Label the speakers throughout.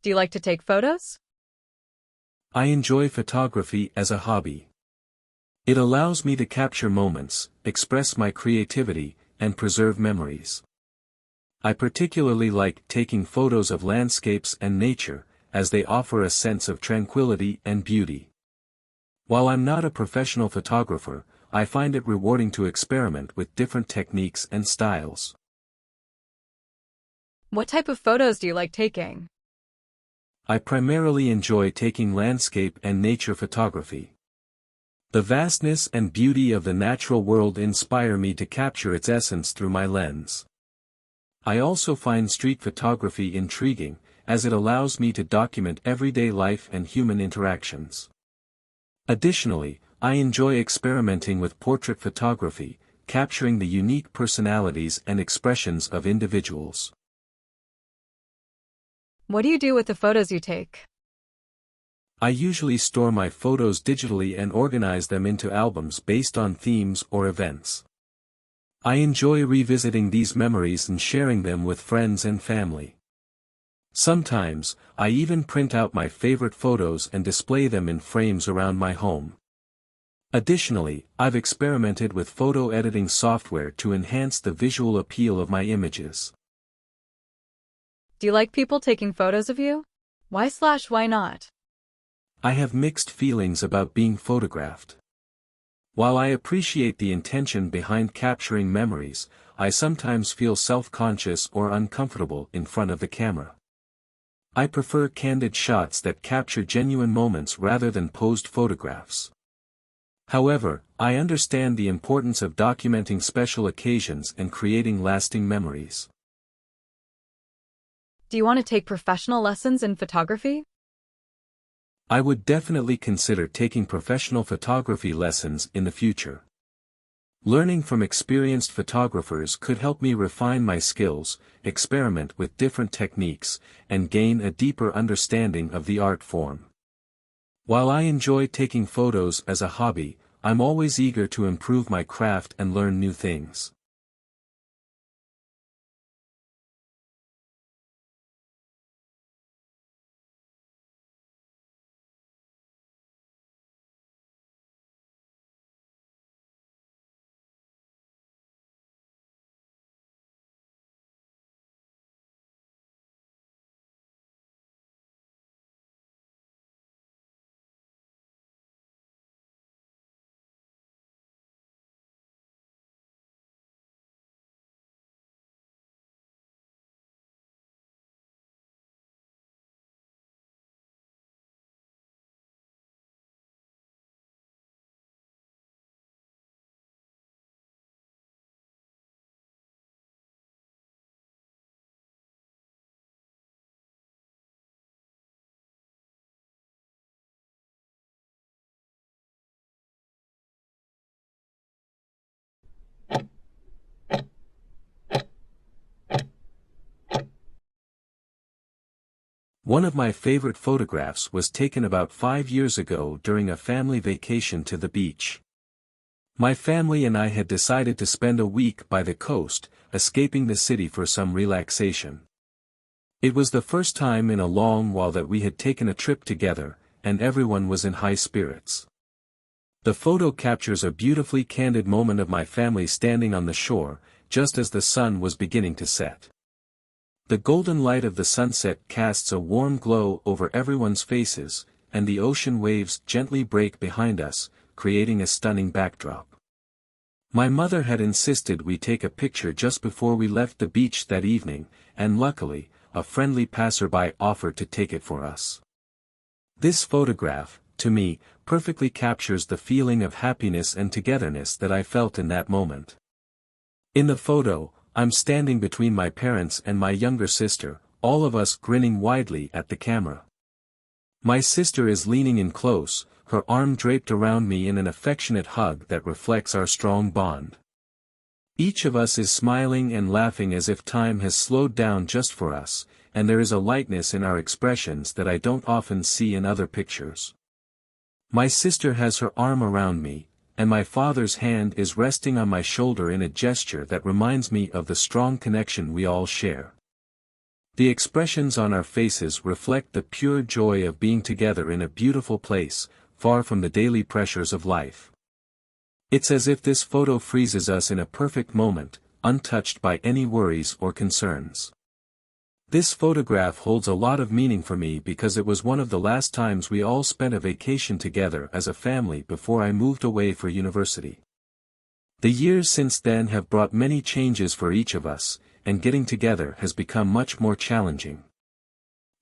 Speaker 1: Do you like to take photos?
Speaker 2: I enjoy photography as a hobby. It allows me to capture moments, express my creativity, and preserve memories. I particularly like taking photos of landscapes and nature, as they offer a sense of tranquility and beauty. While I'm not a professional photographer, I find it rewarding to experiment with different techniques and styles.
Speaker 1: What type of photos do you like taking?
Speaker 2: I primarily enjoy taking landscape and nature photography. The vastness and beauty of the natural world inspire me to capture its essence through my lens. I also find street photography intriguing, as it allows me to document everyday life and human interactions. Additionally, I enjoy experimenting with portrait photography, capturing the unique personalities and expressions of individuals.
Speaker 1: What do you do with the photos you take?
Speaker 2: I usually store my photos digitally and organize them into albums based on themes or events. I enjoy revisiting these memories and sharing them with friends and family. Sometimes, I even print out my favorite photos and display them in frames around my home. Additionally, I've experimented with photo editing software to enhance the visual appeal of my images.
Speaker 1: Do you like people taking photos of you? Why not?
Speaker 2: I have mixed feelings about being photographed. While I appreciate the intention behind capturing memories, I sometimes feel self-conscious or uncomfortable in front of the camera. I prefer candid shots that capture genuine moments rather than posed photographs. However, I understand the importance of documenting special occasions and creating lasting memories.
Speaker 1: Do you want to take professional lessons in photography?
Speaker 2: I would definitely consider taking professional photography lessons in the future. Learning from experienced photographers could help me refine my skills, experiment with different techniques, and gain a deeper understanding of the art form. While I enjoy taking photos as a hobby, I'm always eager to improve my craft and learn new things. One of my favorite photographs was taken about 5 years ago during a family vacation to the beach. My family and I had decided to spend a week by the coast, escaping the city for some relaxation. It was the first time in a long while that we had taken a trip together, and everyone was in high spirits. The photo captures a beautifully candid moment of my family standing on the shore, just as the sun was beginning to set. The golden light of the sunset casts a warm glow over everyone's faces, and the ocean waves gently break behind us, creating a stunning backdrop. My mother had insisted we take a picture just before we left the beach that evening, and luckily, a friendly passerby offered to take it for us. This photograph, to me, perfectly captures the feeling of happiness and togetherness that I felt in that moment. In the photo, I'm standing between my parents and my younger sister, all of us grinning widely at the camera. My sister is leaning in close, her arm draped around me in an affectionate hug that reflects our strong bond. Each of us is smiling and laughing as if time has slowed down just for us, and there is a lightness in our expressions that I don't often see in other pictures. My sister has her arm around me, and my father's hand is resting on my shoulder in a gesture that reminds me of the strong connection we all share. The expressions on our faces reflect the pure joy of being together in a beautiful place, far from the daily pressures of life. It's as if this photo freezes us in a perfect moment, untouched by any worries or concerns. This photograph holds a lot of meaning for me because it was one of the last times we all spent a vacation together as a family before I moved away for university. The years since then have brought many changes for each of us, and getting together has become much more challenging.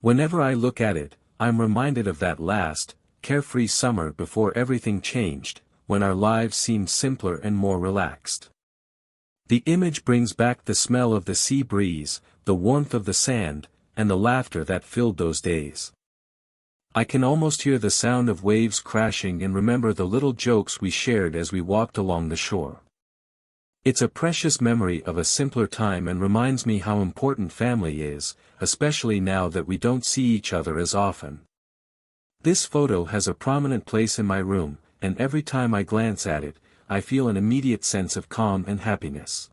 Speaker 2: Whenever I look at it, I'm reminded of that last, carefree summer before everything changed, when our lives seemed simpler and more relaxed. The image brings back the smell of the sea breeze, the warmth of the sand, and the laughter that filled those days. I can almost hear the sound of waves crashing and remember the little jokes we shared as we walked along the shore. It's a precious memory of a simpler time and reminds me how important family is, especially now that we don't see each other as often. This photo has a prominent place in my room, and every time I glance at it, I feel an immediate sense of calm and happiness.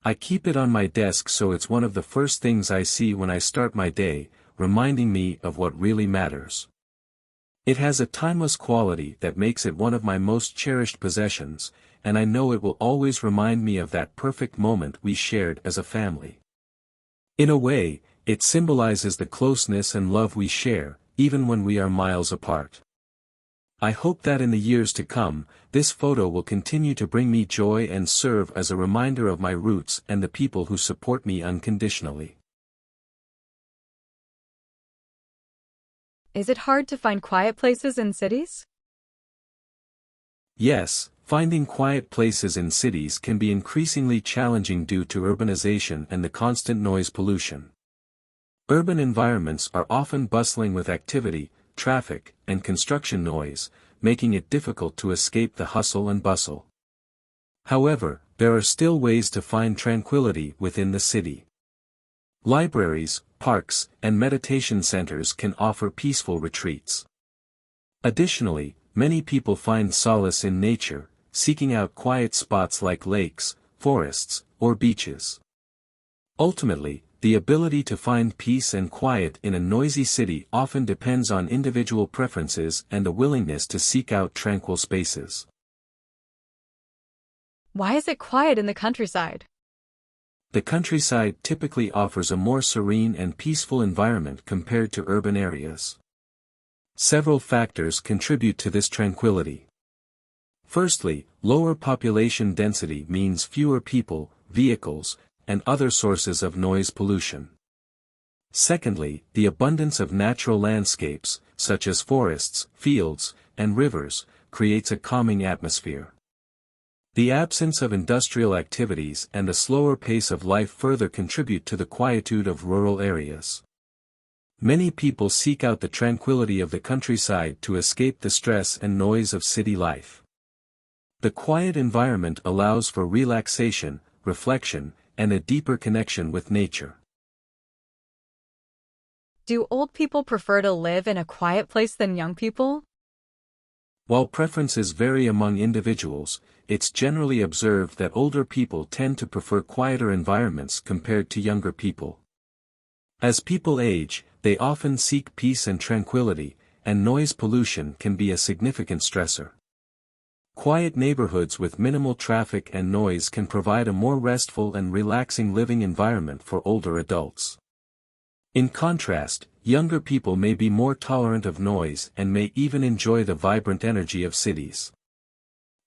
Speaker 2: I keep it on my desk so it's one of the first things I see when I start my day, reminding me of what really matters. It has a timeless quality that makes it one of my most cherished possessions, and I know it will always remind me of that perfect moment we shared as a family. In a way, it symbolizes the closeness and love we share, even when we are miles apart. I hope that in the years to come, this photo will continue to bring me joy and serve as a reminder of my roots and the people who support me unconditionally.
Speaker 1: Is it hard to find quiet places in cities?
Speaker 2: Yes, finding quiet places in cities can be increasingly challenging due to urbanization and the constant noise pollution. Urban environments are often bustling with activity, traffic, and construction noise, making it difficult to escape the hustle and bustle. However, there are still ways to find tranquility within the city. Libraries, parks, and meditation centers can offer peaceful retreats. Additionally, many people find solace in nature, seeking out quiet spots like lakes, forests, or beaches. Ultimately, the ability to find peace and quiet in a noisy city often depends on individual preferences and a willingness to seek out tranquil spaces.
Speaker 1: Why is it quiet in the countryside?
Speaker 2: The countryside typically offers a more serene and peaceful environment compared to urban areas. Several factors contribute to this tranquility. Firstly, lower population density means fewer people, vehicles, and other sources of noise pollution. Secondly, the abundance of natural landscapes, such as forests, fields, and rivers, creates a calming atmosphere. The absence of industrial activities and a slower pace of life further contribute to the quietude of rural areas. Many people seek out the tranquility of the countryside to escape the stress and noise of city life. The quiet environment allows for relaxation, reflection, and a deeper connection with nature.
Speaker 1: Do old people prefer to live in a quiet place than young people?
Speaker 2: While preferences vary among individuals, it's generally observed that older people tend to prefer quieter environments compared to younger people. As people age, they often seek peace and tranquility, and noise pollution can be a significant stressor. Quiet neighborhoods with minimal traffic and noise can provide a more restful and relaxing living environment for older adults. In contrast, younger people may be more tolerant of noise and may even enjoy the vibrant energy of cities.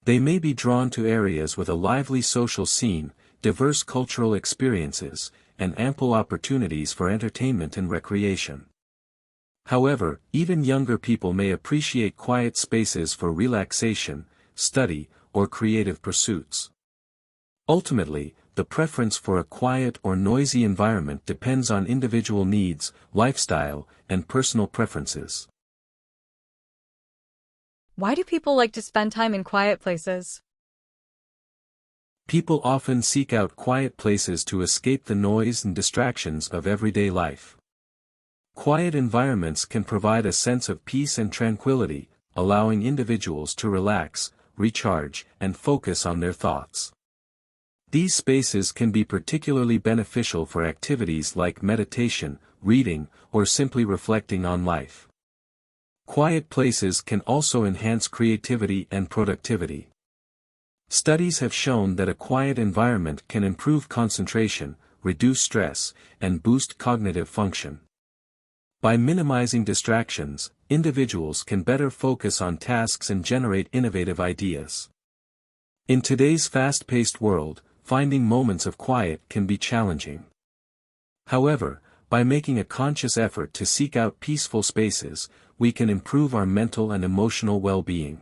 Speaker 2: They may be drawn to areas with a lively social scene, diverse cultural experiences, and ample opportunities for entertainment and recreation. However, even younger people may appreciate quiet spaces for relaxation, study, or creative pursuits. Ultimately, the preference for a quiet or noisy environment depends on individual needs, lifestyle, and personal preferences.
Speaker 1: Why do people like to spend time in quiet places?
Speaker 2: People often seek out quiet places to escape the noise and distractions of everyday life. Quiet environments can provide a sense of peace and tranquility, allowing individuals to relax, recharge, and focus on their thoughts. These spaces can be particularly beneficial for activities like meditation, reading, or simply reflecting on life. Quiet places can also enhance creativity and productivity. Studies have shown that a quiet environment can improve concentration, reduce stress, and boost cognitive function. By minimizing distractions, individuals can better focus on tasks and generate innovative ideas. In today's fast-paced world, finding moments of quiet can be challenging. However, by making a conscious effort to seek out peaceful spaces, we can improve our mental and emotional well-being.